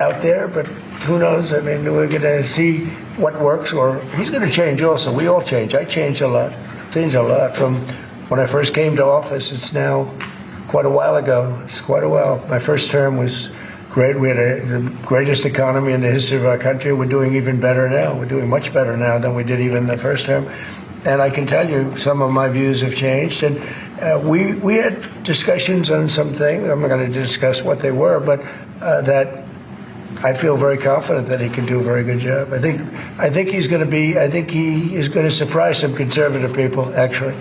out there, but who knows? I mean, we're going to see what works, or he's going to change also. We all change. I changed a lot from when I first came to office. It's now quite a while ago. It's quite a while. My first term was great. We had the greatest economy in the history of our country. We're doing even better now. We're doing much better now than we did even the first term. And I can tell you some of my views have changed. And we had discussions on some things. I'm not going to discuss what they were, but that I feel very confident that he can do a very good job. I think he's going to be. I think he is going to surprise some conservative people, actually.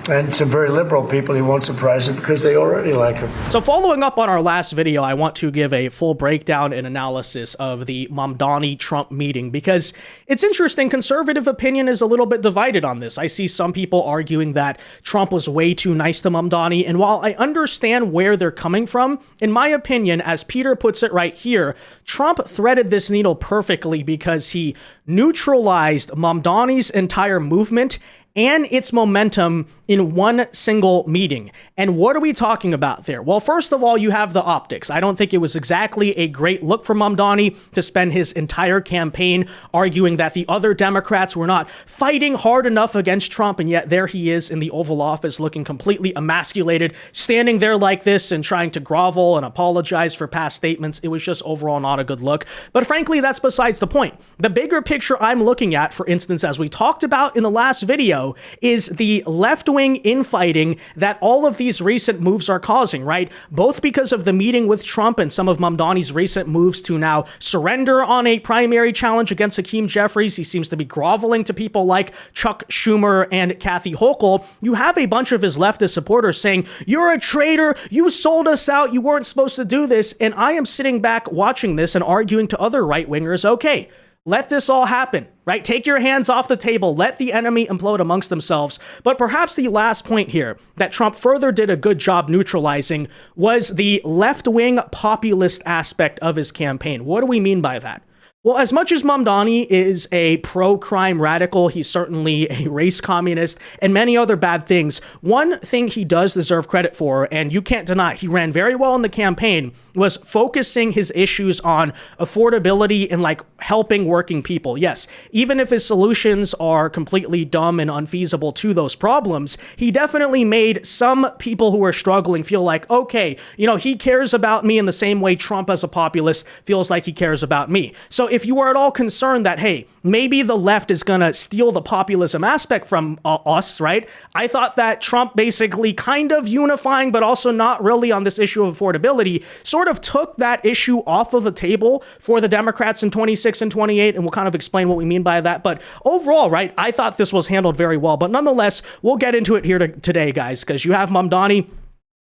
And some very liberal people, he won't surprise them because they already like him. So following up on our last video, I want to give a full breakdown and analysis of the Mamdani Trump meeting because it's interesting. Conservative opinion is a little bit divided on this. I see some people arguing that Trump was way too nice to Mamdani. And while I understand where they're coming from, in my opinion, as Peter puts it right here, Trump threaded this needle perfectly because he neutralized Mamdani's entire movement and its momentum in one single meeting. And what are we talking about there? Well, first of all, you have the optics. I don't think it was exactly a great look for Mamdani to spend his entire campaign arguing that the other Democrats were not fighting hard enough against Trump, and yet there he is in the Oval Office looking completely emasculated, standing there like this and trying to grovel and apologize for past statements. It was just overall not a good look. But frankly, that's besides the point. The bigger picture I'm looking at, for instance, as we talked about in the last video, is the left-wing infighting that all of these recent moves are causing, right? Both because of the meeting with Trump and some of Mamdani's recent moves to now surrender on a primary challenge against Hakeem Jeffries. He seems to be groveling to people like Chuck Schumer and Kathy Hochul. You have a bunch of his leftist supporters saying, "You're a traitor, you sold us out, you weren't supposed to do this." And I am sitting back watching this and arguing to other right-wingers, okay, let this all happen, right? Take your hands off the table. Let the enemy implode amongst themselves. But perhaps the last point here that Trump further did a good job neutralizing was the left-wing populist aspect of his campaign. What do we mean by that? Well, as much as Mamdani is a pro-crime radical, he's certainly a race communist and many other bad things. One thing he does deserve credit for, and you can't deny, he ran very well in the campaign, was focusing his issues on affordability and like helping working people. Yes, even if his solutions are completely dumb and unfeasible to those problems, he definitely made some people who are struggling feel like, okay, you know, he cares about me in the same way Trump as a populist feels like he cares about me. So if you are at all concerned that, hey, maybe the left is going to steal the populism aspect from us, right? I thought that Trump basically kind of unifying, but also not really on this issue of affordability, sort of took that issue off of the table for the Democrats in 26 and 28. And we'll kind of explain what we mean by that. But overall, right, I thought this was handled very well. But nonetheless, we'll get into it here today, guys, because you have Mamdani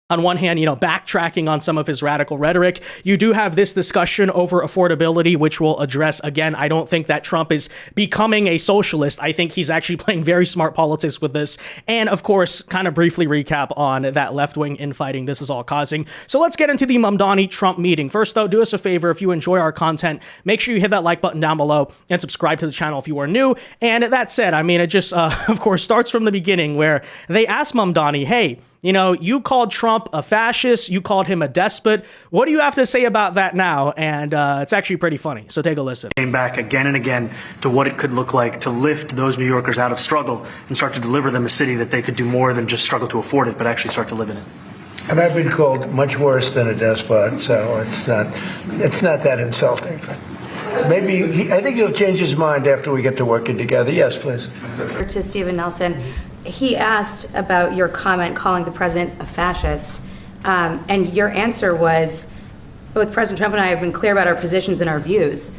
on one hand, you know, backtracking on some of his radical rhetoric. You do have this discussion over affordability, which we'll address. Again, I don't think that Trump is becoming a socialist. I think he's actually playing very smart politics with this. And of course, kind of briefly recap on that left-wing infighting this is all causing. So let's get into the Mamdani Trump meeting. First, though, do us a favor. If you enjoy our content, make sure you hit that like button down below and subscribe to the channel if you are new. And that said, I mean, it just, of course, starts from the beginning where they asked Mamdani, hey, you know, you called Trump a fascist, you called him a despot. What do you have to say about that now? And it's actually pretty funny. So take a listen. Came back again and again to what it could look like to lift those New Yorkers out of struggle and start to deliver them a city that they could do more than just struggle to afford it, but actually start to live in it. And I've been called much worse than a despot, so it's not that insulting. But maybe I think he'll change his mind after we get to working together. Yes, please. To Stephen Nelson. He asked about your comment calling the president a fascist, and your answer was, both President Trump and I have been clear about our positions and our views.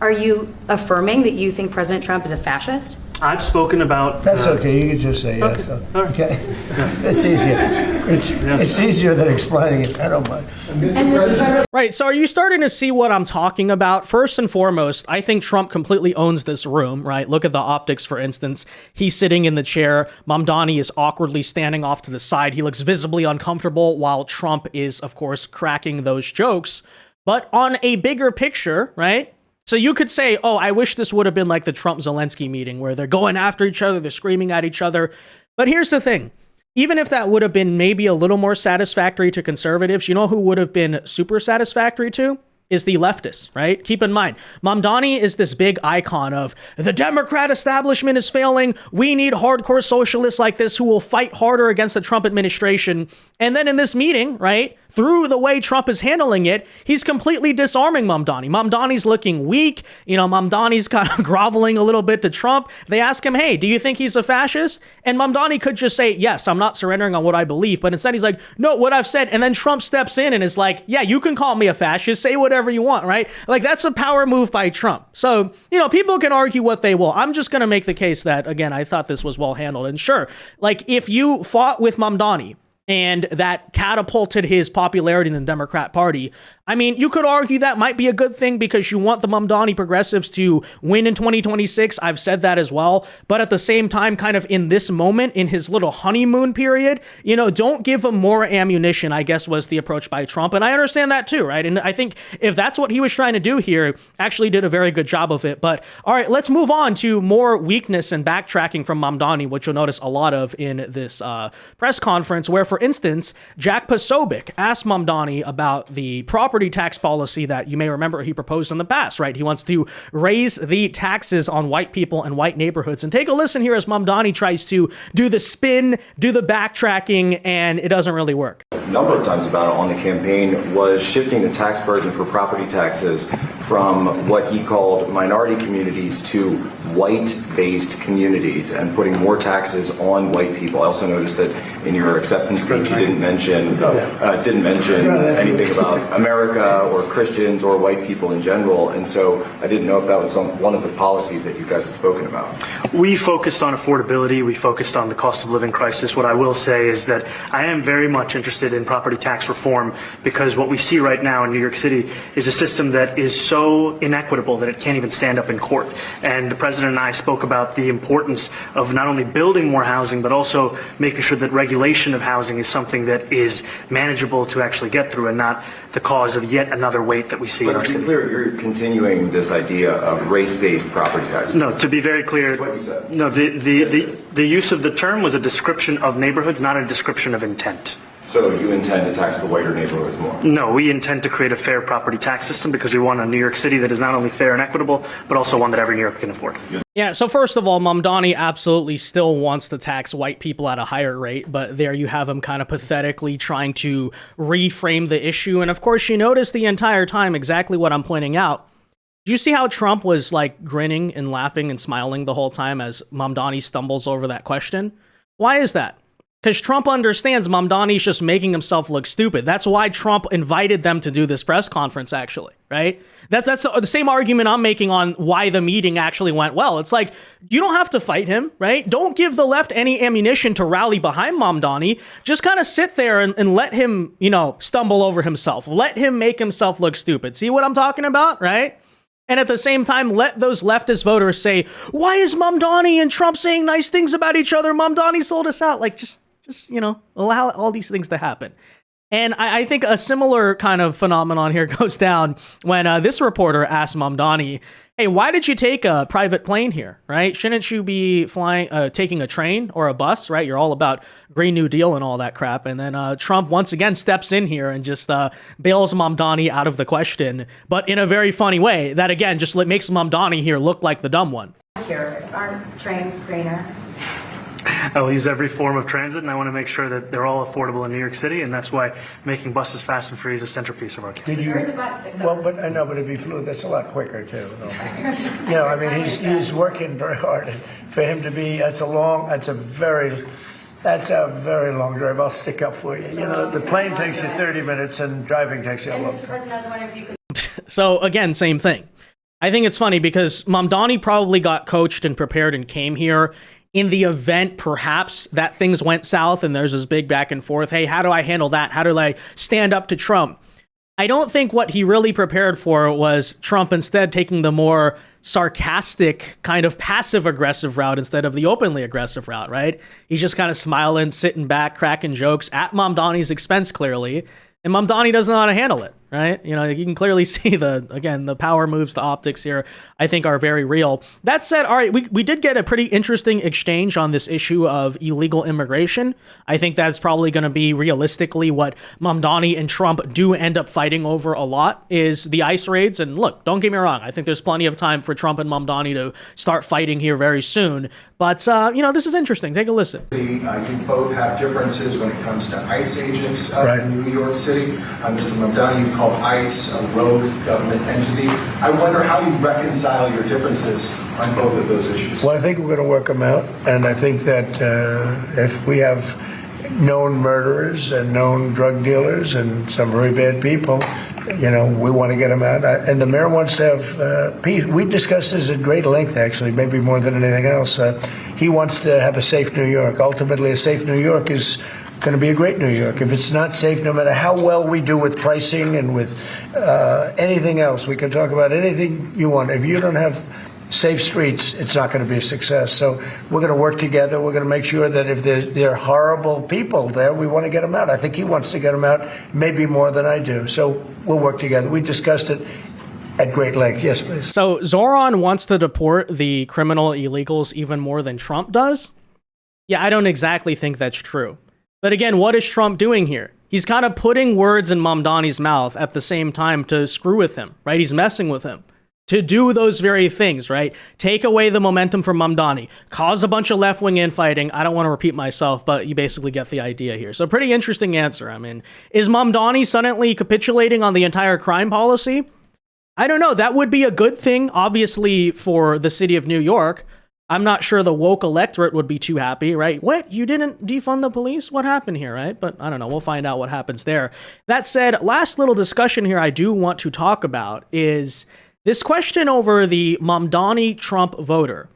Are you affirming that you think President Trump is a fascist? I've spoken about... That's okay. You can just say yes. Okay. All right. Okay. It's easier. It's easier than explaining it. I don't mind. Right. So are you starting to see what I'm talking about? First and foremost, I think Trump completely owns this room, right? Look at the optics, for instance. He's sitting in the chair. Mamdani is awkwardly standing off to the side. He looks visibly uncomfortable while Trump is, of course, cracking those jokes. But on a bigger picture, right? So you could say, oh, I wish this would have been like the Trump-Zelensky meeting where they're going after each other, they're screaming at each other. But here's the thing. Even if that would have been maybe a little more satisfactory to conservatives, you know who would have been super satisfactory to? is the leftists, right? Keep in mind, Mamdani is this big icon of the Democrat establishment is failing. We need hardcore socialists like this who will fight harder against the Trump administration. And then in this meeting, right, through the way Trump is handling it, he's completely disarming Mamdani. Mamdani's looking weak. Mamdani's kind of groveling a little bit to Trump. They ask him, hey, do you think he's a fascist? And Mamdani could just say, yes, I'm not surrendering on what I believe. But instead he's like, no, what I've said. And then Trump steps in and is like, yeah, you can call me a fascist. Say whatever you want, right? Like, that's a power move by Trump. So, people can argue what they will. I'm just going to make the case that, again, I thought this was well handled. And sure, like, if you fought with Mamdani and that catapulted his popularity in the Democrat Party, I mean, you could argue that might be a good thing because you want the Mamdani progressives to win in 2026. I've said that as well. But at the same time, kind of in this moment, in his little honeymoon period, don't give him more ammunition, I guess was the approach by Trump. And I understand that too, right? And I think if that's what he was trying to do here, actually did a very good job of it. But all right, let's move on to more weakness and backtracking from Mamdani, which you'll notice a lot of in this press conference, where, for instance, Jack Posobiec asked Mamdani about the property tax policy that you may remember he proposed in the past, right? He wants to raise the taxes on white people and white neighborhoods. And take a listen here as Mamdani tries to do the spin, do the backtracking, and it doesn't really work. A number of times about it on the campaign was shifting the tax burden for property taxes from what he called minority communities to white-based communities and putting more taxes on white people. I also noticed that in your acceptance speech you didn't mention anything about America or Christians or white people in general, and so I didn't know if that was one of the policies that you guys had spoken about. We focused on affordability. We focused on the cost of living crisis. What I will say is that I am very much interested in property tax reform because what we see right now in New York City is a system that is so inequitable that it can't even stand up in court. And the president and I spoke about the importance of not only building more housing, but also making sure that regulation of housing is something that is manageable to actually get through and not the cause of yet another weight that we see in our city. city. But to be clear, you're continuing this idea of race-based property taxes. No, to be very clear, that's what you said. No, the use of the term was a description of neighborhoods, not a description of intent. So you intend to tax the whiter neighborhoods more? No, we intend to create a fair property tax system because we want a New York City that is not only fair and equitable, but also one that every New Yorker can afford. Yeah, so first of all, Mamdani absolutely still wants to tax white people at a higher rate, but there you have him kind of pathetically trying to reframe the issue. And of course, you notice the entire time exactly what I'm pointing out. Do you see how Trump was like grinning and laughing and smiling the whole time as Mamdani stumbles over that question? Why is that? Because Trump understands Mamdani's just making himself look stupid. That's why Trump invited them to do this press conference, actually, right? That's the same argument I'm making on why the meeting actually went well. It's like, you don't have to fight him, right? Don't give the left any ammunition to rally behind Mamdani. Just kind of sit there and let him, stumble over himself. Let him make himself look stupid. See what I'm talking about, right? And at the same time, let those leftist voters say, why is Mamdani and Trump saying nice things about each other? Mamdani sold us out. Like, just allow all these things to happen. And I think a similar kind of phenomenon here goes down when this reporter asked Mamdani, hey, why did you take a private plane here, right? Shouldn't you be taking a train or a bus, right? You're all about Green New Deal and all that crap. And then Trump once again steps in here and just bails Mamdani out of the question, but in a very funny way that, again, just makes Mamdani here look like the dumb one. Here, aren't trains greener? I will use every form of transit, and I want to make sure that they're all affordable in New York City, and that's why making buses fast and free is a centerpiece of our campaign. There's a bus that goes. Well, but I know, but if he flew, that's a lot quicker too. I mean, he's working very hard. For him to be, that's a very long drive. I'll stick up for you. The plane takes you 30 minutes, and driving takes you a And long Mr. time. President, I was wondering if you could. So again, same thing. I think it's funny because Mamdani probably got coached and prepared and came here in the event, perhaps, that things went south and there's this big back and forth. Hey, how do I handle that? How do I stand up to Trump? I don't think what he really prepared for was Trump instead taking the more sarcastic, kind of passive-aggressive route instead of the openly aggressive route, right? He's just kind of smiling, sitting back, cracking jokes at Mamdani's expense, clearly. And Mamdani doesn't know how to handle it, right? You know, you can clearly see the power moves, the optics here, I think are very real. That said, all right, we did get a pretty interesting exchange on this issue of illegal immigration. I think that's probably going to be realistically what Mamdani and Trump do end up fighting over a lot is the ICE raids. And look, don't get me wrong, I think there's plenty of time for Trump and Mamdani to start fighting here very soon. But, you know, this is interesting. Take a listen. You both have differences when it comes to ICE agents in New York City. Mr. Mamdani, you call ICE a rogue government entity. I wonder how you reconcile your differences on both of those issues. Well, I think we're going to work them out. And I think that if we have known murderers and known drug dealers and some very bad people, you know, we want to get them out. And the mayor wants to have peace. We discussed this at great length, actually, maybe more than anything else. He wants to have a safe New York. Ultimately, a safe New York is going to be a great New York. If it's not safe, no matter how well we do with pricing and with anything else, we can talk about anything you want. If you don't have safe streets, it's not going to be a success. So we're going to work together. We're going to make sure that if there are horrible people there, we want to get them out. I think he wants to get them out maybe more than I do. So we'll work together. We discussed it at great length. Yes, please. So Zohran wants to deport the criminal illegals even more than Trump does? Yeah, I don't exactly think that's true. But again, what is Trump doing here? He's kind of putting words in Mamdani's mouth at the same time to screw with him, right? He's messing with him. To do those very things, right? Take away the momentum from Mamdani, cause a bunch of left-wing infighting. I don't want to repeat myself, but you basically get the idea here. So pretty interesting answer. I mean, is Mamdani suddenly capitulating on the entire crime policy? I don't know. That would be a good thing, obviously, for the city of New York. I'm not sure the woke electorate would be too happy, right? What? You didn't defund the police? What happened here, right? But I don't know. We'll find out what happens there. That said, last little discussion here I do want to talk about is this question over the Mamdani Trump voter.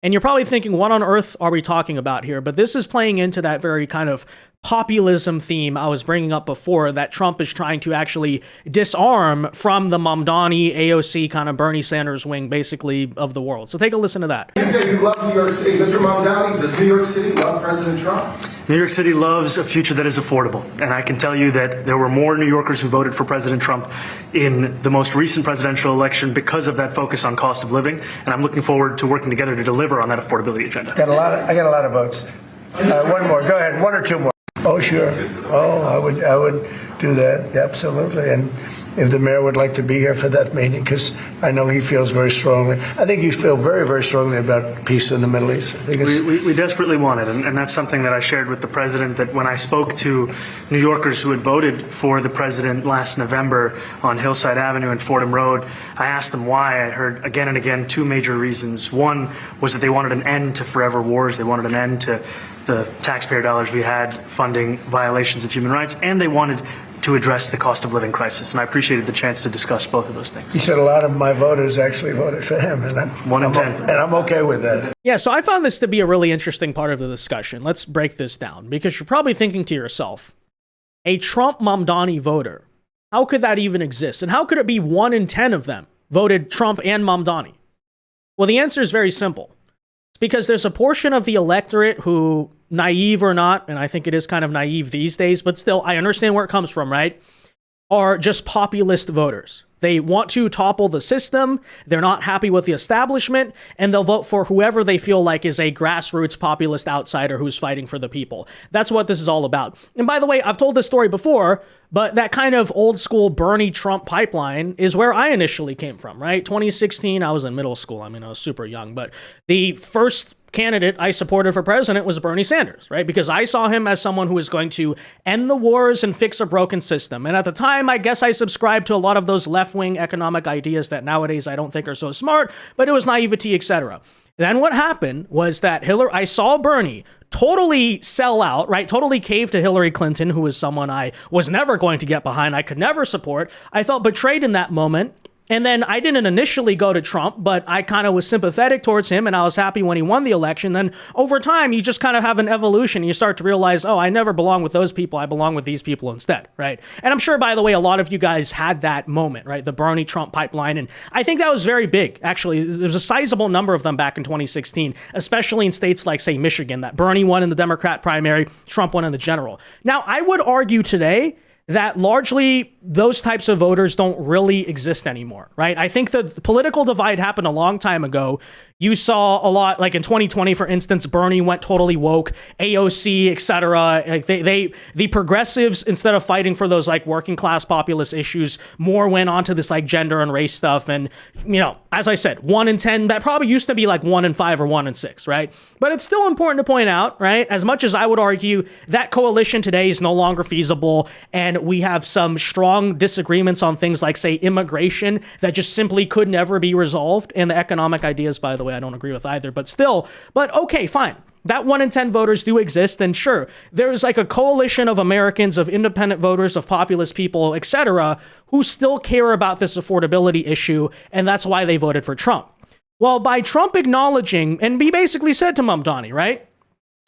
And you're probably thinking, what on earth are we talking about here? But this is playing into that very kind of populism theme I was bringing up before that Trump is trying to actually disarm from the Mamdani, AOC, kind of Bernie Sanders wing, basically, of the world. So take a listen to that. You say you love New York City. Mr. Mamdani, does New York City love President Trump? New York City loves a future that is affordable. And I can tell you that there were more New Yorkers who voted for President Trump in the most recent presidential election because of that focus on cost of living. And I'm looking forward to working together to deliver on that affordability agenda. I got a lot of votes. One more. Go ahead. One or two more. Oh, sure. Oh, I would do that. Absolutely. And if the mayor would like to be here for that meeting, because I know he feels very strongly. I think you feel very, very strongly about peace in the Middle East. I think we desperately want it. And that's something that I shared with the president, that when I spoke to New Yorkers who had voted for the president last November on Hillside Avenue and Fordham Road, I asked them why. I heard again and again two major reasons. One was that they wanted an end to forever wars. They wanted an end to the taxpayer dollars we had funding violations of human rights, and they wanted to address the cost of living crisis. And I appreciated the chance to discuss both of those things. He said a lot of my voters actually voted for him, and I'm okay with that. Yeah, so I found this to be a really interesting part of the discussion. Let's break this down, because you're probably thinking to yourself, a Trump Mamdani voter, how could that even exist? And how could it be 1 in 10 of them voted Trump and Mamdani? Well, the answer is very simple. It's because there's a portion of the electorate who, naive or not, and I think it is kind of naive these days, but still, I understand where it comes from, right? Are just populist voters. They want to topple the system, they're not happy with the establishment, and they'll vote for whoever they feel like is a grassroots populist outsider who's fighting for the people. That's what this is all about. And by the way, I've told this story before, but that kind of old school Bernie Trump pipeline is where I initially came from, right? 2016, I was in middle school. I mean, I was super young, but the first candidate I supported for president was Bernie Sanders, right? Because I saw him as someone who was going to end the wars and fix a broken system. And at the time, I guess I subscribed to a lot of those left-wing economic ideas that nowadays I don't think are so smart, but it was naivety, etc. Then what happened was that I saw Bernie totally sell out, right? Totally cave to Hillary Clinton, who was someone I was never going to get behind. I could never support. I felt betrayed in that moment. And then I didn't initially go to Trump, but I kind of was sympathetic towards him, and I was happy when he won the election. Then over time, you just kind of have an evolution. You start to realize, oh, I never belong with those people. I belong with these people instead, right? And I'm sure, by the way, a lot of you guys had that moment, right? The Bernie Trump pipeline. And I think that was very big, actually. There was a sizable number of them back in 2016, especially in states like, say, Michigan, that Bernie won in the Democrat primary, Trump won in the general. Now, I would argue today that largely those types of voters don't really exist anymore, right? I think the political divide happened a long time ago. You saw a lot, like in 2020, for instance, Bernie went totally woke, AOC, etc. Like the progressives, instead of fighting for those like working class populist issues, more went on to this like gender and race stuff. And, you know, as I said, 1 in 10, that probably used to be like 1 in 5 or 1 in 6, right? But it's still important to point out, right? As much as I would argue that coalition today is no longer feasible, and we have some strong disagreements on things like, say, immigration that just simply could never be resolved, and the economic ideas, by the way, I don't agree with either, but still, but okay, fine. That 1 in 10 voters do exist, and sure, there's like a coalition of Americans, of independent voters, of populist people, etc., who still care about this affordability issue, and that's why they voted for Trump. Well, by Trump acknowledging, and he basically said to Mamdani, right?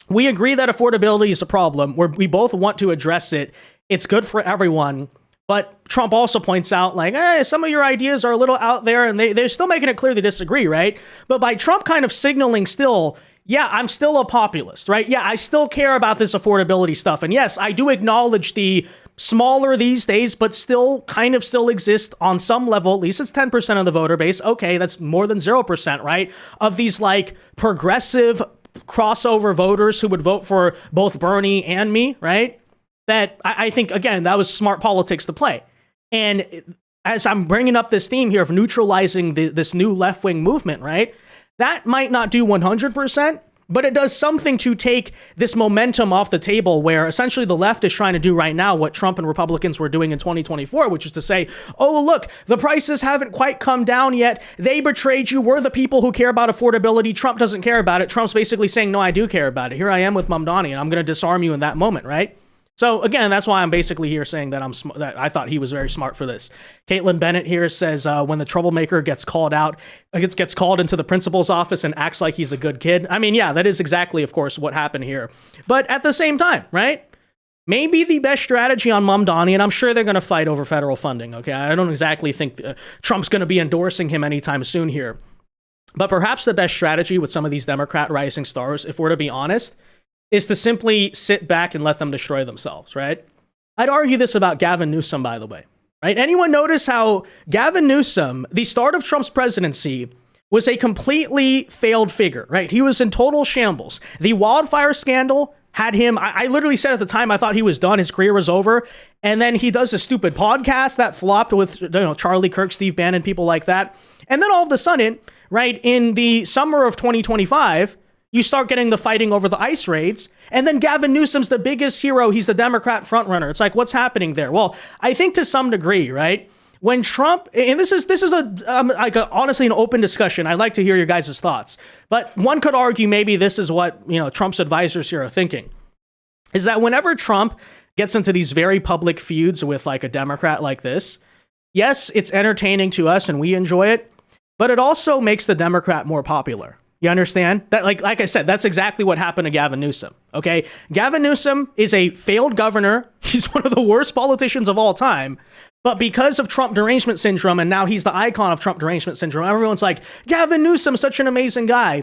We agree that affordability is a problem, where we both want to address it. It's good for everyone. But Trump also points out, like, some of your ideas are a little out there, and they're still making it clear they disagree, right? But by Trump kind of signaling still, yeah, I'm still a populist, right? Yeah, I still care about this affordability stuff. And yes, I do acknowledge the smaller these days, but still kind of still exist on some level. At least it's 10% of the voter base. Okay, that's more than 0%, right? Of these like progressive crossover voters who would vote for both Bernie and me, right? That I think, again, that was smart politics to play. And as I'm bringing up this theme here of neutralizing this new left-wing movement, right? That might not do 100%, but it does something to take this momentum off the table, where essentially the left is trying to do right now what Trump and Republicans were doing in 2024, which is to say, oh, look, the prices haven't quite come down yet. They betrayed you. We're the people who care about affordability. Trump doesn't care about it. Trump's basically saying, no, I do care about it. Here I am with Mamdani, and I'm going to disarm you in that moment, right? So again, that's why I'm basically here saying that that I thought he was very smart for this. Caitlin Bennett here says when the troublemaker gets called out, gets called into the principal's office and acts like he's a good kid. I mean, yeah, that is exactly, of course, what happened here. But at the same time, right? Maybe the best strategy on Mamdani, and I'm sure they're going to fight over federal funding. Okay, I don't exactly think Trump's going to be endorsing him anytime soon here. But perhaps the best strategy with some of these Democrat rising stars, if we're to be honest, is to simply sit back and let them destroy themselves, right? I'd argue this about Gavin Newsom, by the way, right? Anyone notice how Gavin Newsom, the start of Trump's presidency, was a completely failed figure, right? He was in total shambles. The wildfire scandal had him, I literally said at the time, I thought he was done, his career was over. And then he does a stupid podcast that flopped with, Charlie Kirk, Steve Bannon, people like that. And then all of a sudden, right, in the summer of 2025, you start getting the fighting over the ICE raids, and then Gavin Newsom's the biggest hero. He's the Democrat frontrunner. It's like, what's happening there? Well, I think to some degree, right, when Trump, and this is honestly an open discussion. I'd like to hear your guys' thoughts, but one could argue maybe this is what Trump's advisors here are thinking, is that whenever Trump gets into these very public feuds with like a Democrat like this, yes, it's entertaining to us and we enjoy it, but it also makes the Democrat more popular. You understand? That, like I said, that's exactly what happened to Gavin Newsom, okay? Gavin Newsom is a failed governor. He's one of the worst politicians of all time. But because of Trump derangement syndrome, and now he's the icon of Trump derangement syndrome, everyone's like, Gavin Newsom, such an amazing guy.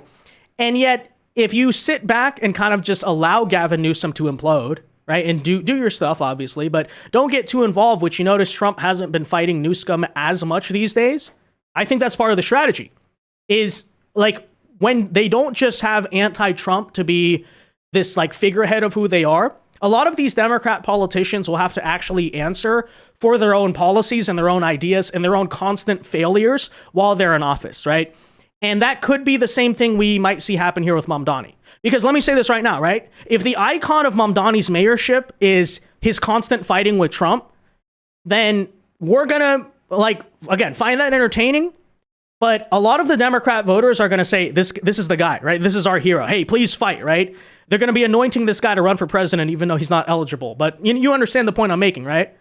And yet, if you sit back and kind of just allow Gavin Newsom to implode, right, and do your stuff, obviously, but don't get too involved, which you notice Trump hasn't been fighting Newsom as much these days. I think that's part of the strategy, is like, when they don't just have anti-Trump to be this like figurehead of who they are, a lot of these Democrat politicians will have to actually answer for their own policies and their own ideas and their own constant failures while they're in office, right? And that could be the same thing we might see happen here with Mamdani. Because let me say this right now, right? If the icon of Mamdani's mayorship is his constant fighting with Trump, then we're gonna, like, again, find that entertaining. But a lot of the Democrat voters are going to say, this is the guy, right? This is our hero. Hey, please fight, right? They're going to be anointing this guy to run for president, even though he's not eligible. But you understand the point I'm making, right?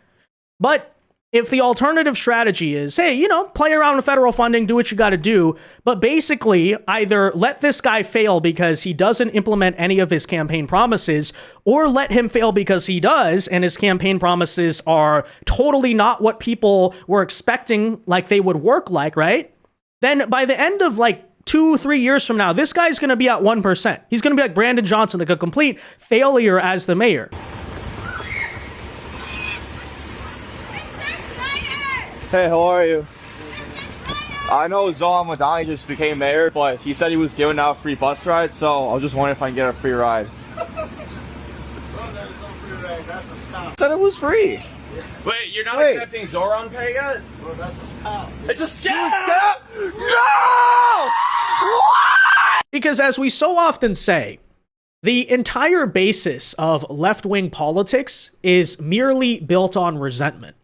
But if the alternative strategy is, hey, play around with federal funding, do what you got to do, but basically either let this guy fail because he doesn't implement any of his campaign promises, or let him fail because he does, and his campaign promises are totally not what people were expecting, like they would work like, right? Then by the end of like 2-3 years from now, this guy's going to be at 1%. He's going to be like Brandon Johnson, like a complete failure as the mayor. Hey, how are you? I know Zohran Mamdani just became mayor, but he said he was giving out free bus rides, so I was just wondering if I can get a free ride. Said it was free. Wait, you're not accepting Zohran pay yet? Well, that's a scam. It's a scam! No! Because as we so often say, the entire basis of left-wing politics is merely built on resentment.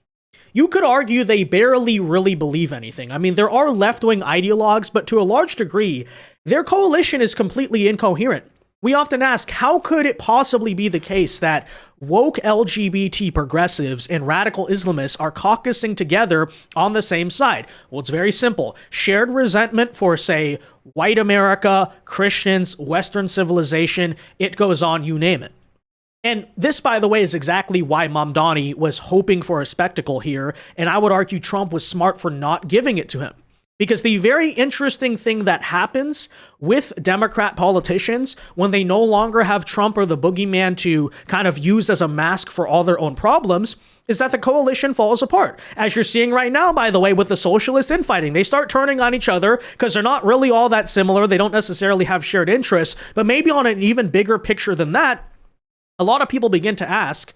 You could argue they barely really believe anything. I mean, there are left-wing ideologues, but to a large degree, their coalition is completely incoherent. We often ask, how could it possibly be the case that woke LGBT progressives and radical Islamists are caucusing together on the same side? Well, it's very simple. Shared resentment for, say, white America, Christians, Western civilization, it goes on, you name it. And this, by the way, is exactly why Mamdani was hoping for a spectacle here, and I would argue Trump was smart for not giving it to him. Because the very interesting thing that happens with Democrat politicians when they no longer have Trump or the boogeyman to kind of use as a mask for all their own problems is that the coalition falls apart. As you're seeing right now, by the way, with the socialist infighting, they start turning on each other because they're not really all that similar. They don't necessarily have shared interests, but maybe on an even bigger picture than that, a lot of people begin to ask,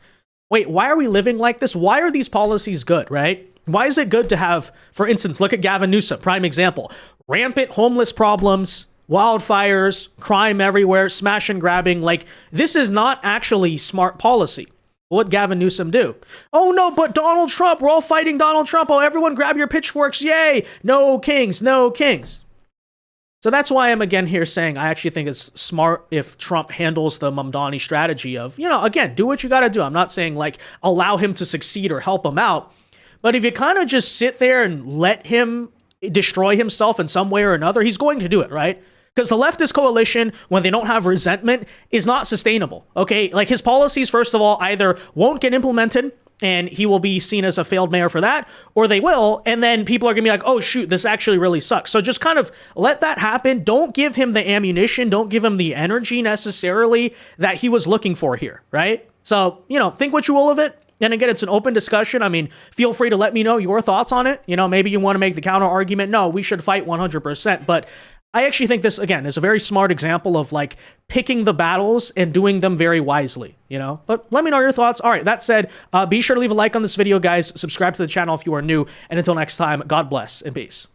wait, why are we living like this? Why are these policies good, right? Why is it good to have, for instance, look at Gavin Newsom, prime example, rampant homeless problems, wildfires, crime everywhere, smash and grabbing. Like, this is not actually smart policy. What Gavin Newsom do? Oh no, but Donald Trump, we're all fighting Donald Trump. Oh, everyone grab your pitchforks. Yay. No kings, no kings. So that's why I'm again here saying I actually think it's smart if Trump handles the Mamdani strategy of, you know, again, do what you got to do. I'm not saying like allow him to succeed or help him out. But if you kind of just sit there and let him destroy himself in some way or another, he's going to do it, right? Because the leftist coalition, when they don't have resentment, is not sustainable, okay? Like his policies, first of all, either won't get implemented and he will be seen as a failed mayor for that, or they will, and then people are gonna be like, oh shoot, this actually really sucks. So just kind of let that happen. Don't give him the ammunition, don't give him the energy necessarily that he was looking for here, right? So, you know, think what you will of it. And again, it's an open discussion. I mean, feel free to let me know your thoughts on it. You know, maybe you want to make the counter argument. No, we should fight 100%. But I actually think this, again, is a very smart example of like picking the battles and doing them very wisely, you know? But let me know your thoughts. All right, that said, be sure to leave a like on this video, guys. Subscribe to the channel if you are new. And until next time, God bless and peace.